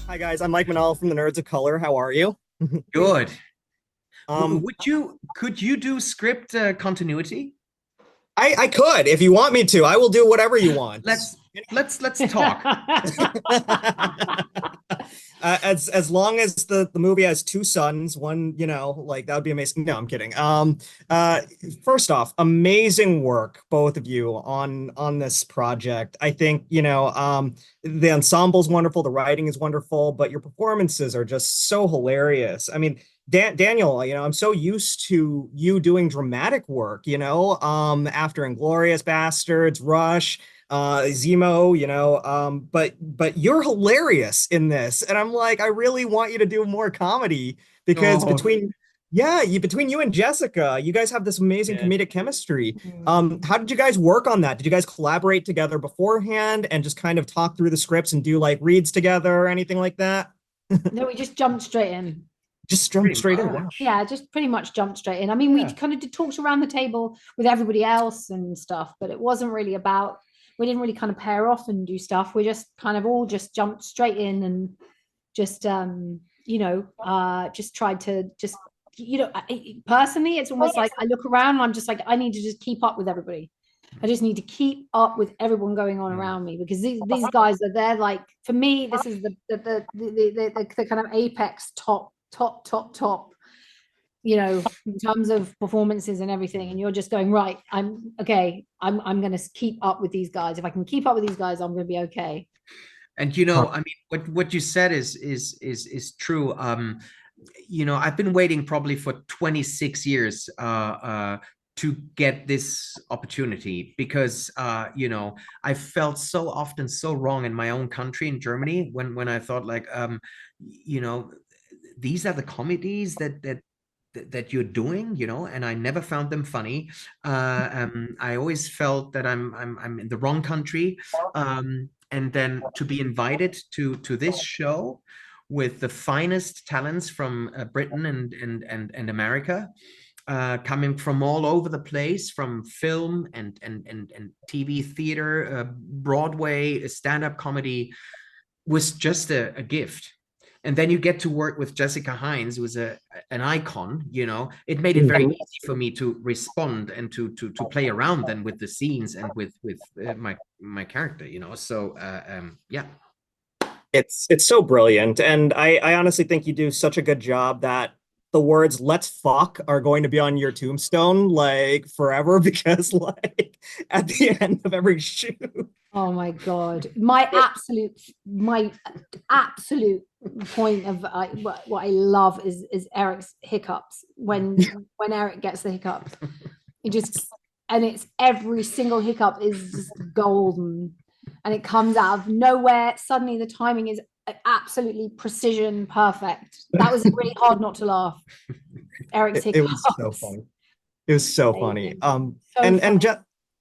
Hi guys, I'm Mike Manal from the Nerds of Color. How are you? Good. Um, Could you do script continuity? I could if you want me to. I will do whatever you want. Let's let's talk. As long as the movie has two sons, one, like that would be amazing. No, I'm kidding. First off, amazing work, both of you on this project. I think, the ensemble's wonderful, the writing is wonderful, but your performances are just so hilarious. I mean, Daniel, I'm so used to you doing dramatic work, after Inglorious Bastards, Rush, Zemo, but you're hilarious in this. And I'm like, I really want you to do more comedy because Oh, between you and Jessica, you guys have this amazing yeah. comedic chemistry. Mm. How did you guys work on that? Did you guys collaborate together beforehand and just kind of talk through the scripts and do like reads together or anything like that? No, we just jumped straight in. Just jump Pretty straight in. Wow. much. Yeah, just pretty much jumped straight in. I mean, we Yeah. kind of did talks around the table with everybody else and stuff, but it wasn't really about, we didn't really kind of pair off and do stuff. We just kind of all just jumped straight in and just, just tried to just, personally, it's almost like I look around and I'm just like, I need to just keep up with everybody. I just need to keep up with everyone going on Mm. around me because these guys are there. Like for me, this is the kind of apex top, in terms of performances and everything. And you're just going, right, I'm okay. I'm going to keep up with these guys. If I can keep up with these guys, I'm going to be okay. And I mean, what you said is true. I've been waiting probably for 26 years to get this opportunity because I felt so often so wrong in my own country in Germany when I thought like you know these are the comedies that you're doing, and I never found them funny. I always felt that I'm in the wrong country, and then to be invited to this show with the finest talents from Britain and America, coming from all over the place, from film and TV theater, Broadway, stand-up comedy, was just a gift. And then you get to work with Jessica Hynes, who was an icon. It made it very easy for me to respond and to play around then with the scenes and with my character. So yeah. It's so brilliant, and I honestly think you do such a good job that the words "let's fuck" are going to be on your tombstone like forever because like at the end of every shoot. Oh my God. My absolute point of what I love is Eric's hiccups when Eric gets the hiccups. It just, and it's every single hiccup is just golden and it comes out of nowhere. Suddenly the timing is absolutely precision perfect. That was really hard not to laugh. Eric's It was so hiccups. funny. It was so funny. Amazing. So And funny. Je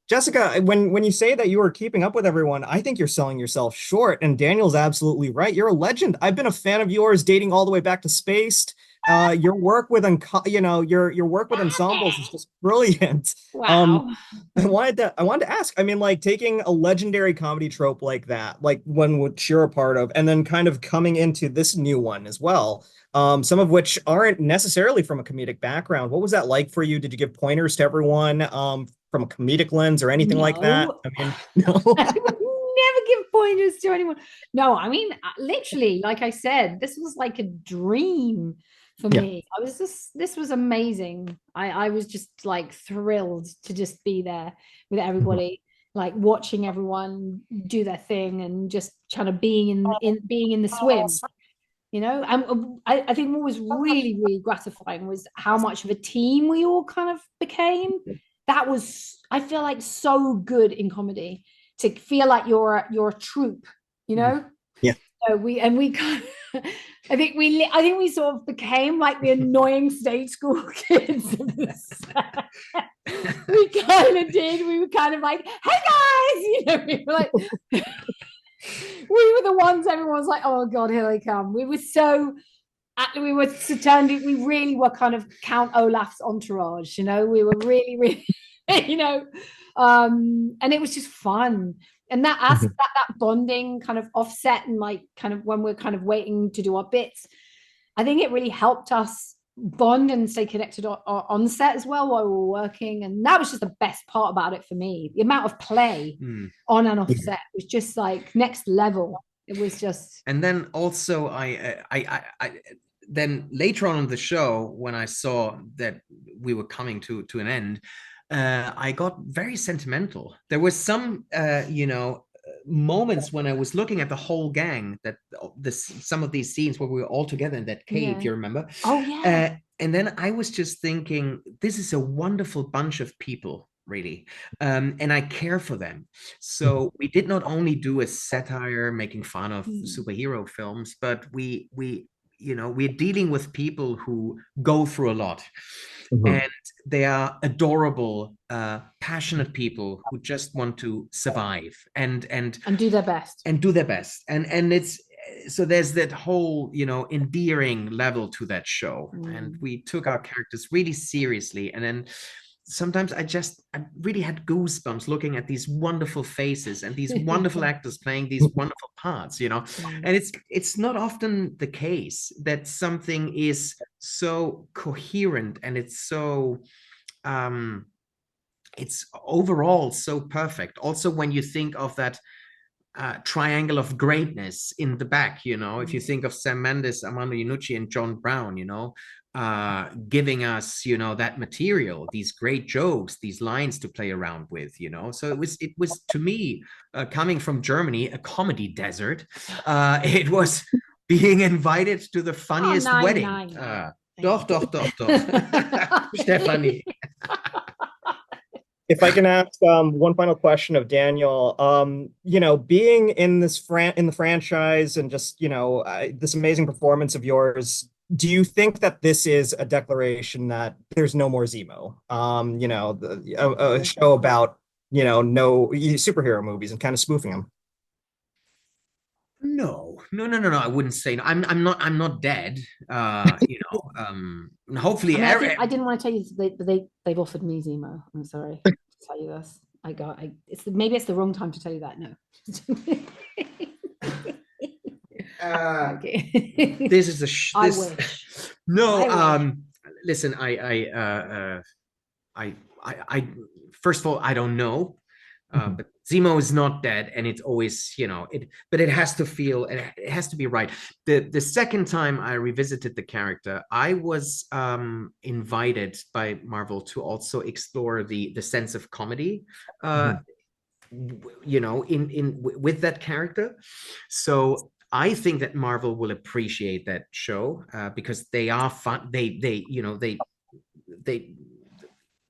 Jessica, when you say that you were keeping up with everyone, I think you're selling yourself short. And Daniel's absolutely right. You're a legend. I've been a fan of yours dating all the way back to Spaced. Your work with your work with ensembles is just brilliant. Um, Wow. I wanted to ask. I mean, like taking a legendary comedy trope like that, like one which you're a part of, and then kind of coming into this new one as well, some of which aren't necessarily from a comedic background. What was that like for you? Did you give pointers to everyone from a comedic lens or anything like that? No, I mean, no. I would never give pointers to anyone. No, I mean, literally, like I said, this was like a dream for Yeah. me. This was amazing. I was just like thrilled to just be there with Mhm. everybody, like watching everyone do their thing and just kind of being in the swim. And I think what was really, really gratifying was how much of a team we all kind of became. That was, I feel like, so good in comedy to feel like you're a troupe, you Mm. know. Yeah. So we kind of, I think we sort of became like the annoying stage school kids of this. We kind of did. We were kind of like, hey guys, we were like, we were the ones everyone was like, oh God, here they come. We really were kind of Count Olaf's entourage. We were really, really, and it was just fun. and that as that bonding kind of offset, and like kind of when we're kind of waiting to do our bits, I think it really helped us bond and stay connected on set as well while we were working. And that was just the best part about it for me. The amount of play on and off set was just like next level. It was just. And then also then later on in the show, when I saw that we were coming to an end, I got very sentimental. There was some moments when I was looking at the whole gang, that some of these scenes where we were all together in that cave, you remember? Oh yeah. And then I was just thinking, this is a wonderful bunch of people, really, and I care for them. So we did not only do a satire making fun of superhero films, but we're dealing with people who go through a lot. And they are adorable, passionate people who just want to survive and do their best. And it's so there's that whole endearing level to that show. And we took our characters really seriously. And then sometimes I really had goosebumps looking at these wonderful faces and these wonderful actors playing these wonderful parts, and it's not often the case that something is so coherent and it's so it's overall so perfect. Also, when you think of that triangle of greatness in the back, if you think of Sam Mendes, Armando Iannucci, and John Brown, giving us, that material, these great jokes, these lines to play around with, So it was to me, coming from Germany, a comedy desert. It was being invited to the funniest wedding. Doch. Stephanie. If I can ask one final question of Daniel, being in this in the franchise and just, this amazing performance of yours, do you think that this is a declaration that there's no more Zemo? A show about, no superhero movies and kind of spoofing them. No. I wouldn't say no. I'm not dead. Hopefully. I didn't want to tell you, but they've offered me Zemo. I'm sorry to tell you this. Maybe it's the wrong time to tell you that. No. Okay. This is I wish. No. I wish. Listen. I first of all, I don't know. But Zemo is not dead, and it's always, but it has to feel, it has to be right. The second time I revisited the character, I was invited by Marvel to also explore the sense of comedy, with that character. So I think that Marvel will appreciate that show because they are fun. They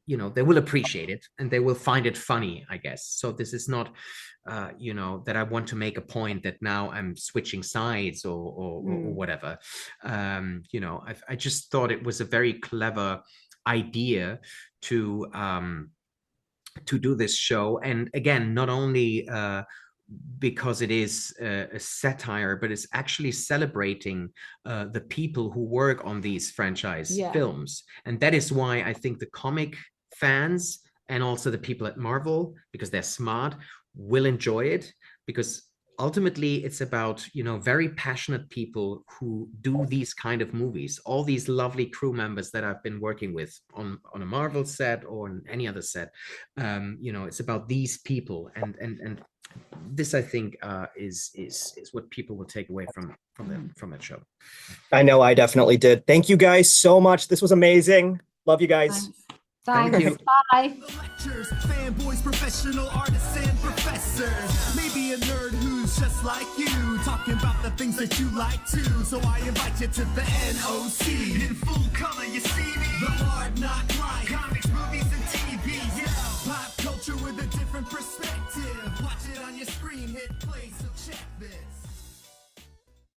will appreciate it and they will find it funny, I guess. So this is not, that I want to make a point that now I'm switching sides or whatever. I just thought it was a very clever idea to do this show. And again, not only because it is a satire, but it's actually celebrating the people who work on these franchise films. And that is why I think the comic fans and also the people at Marvel, because they're smart, will enjoy it, because ultimately it's about very passionate people who do these kind of movies. All these lovely crew members that I've been working with on a Marvel set or on any other set, it's about these people, and this I think is what people will take away from that show. I know I definitely did. Thank you guys so much. This was amazing. Love you guys. Thanks. Thank you. Bye. Lectures, fanboys, professional artists, and professors. Maybe a nerd who's just like you, talking about the things that you like too. So I invite you to the NOC. In full color, you see me. The Hard Knock Life.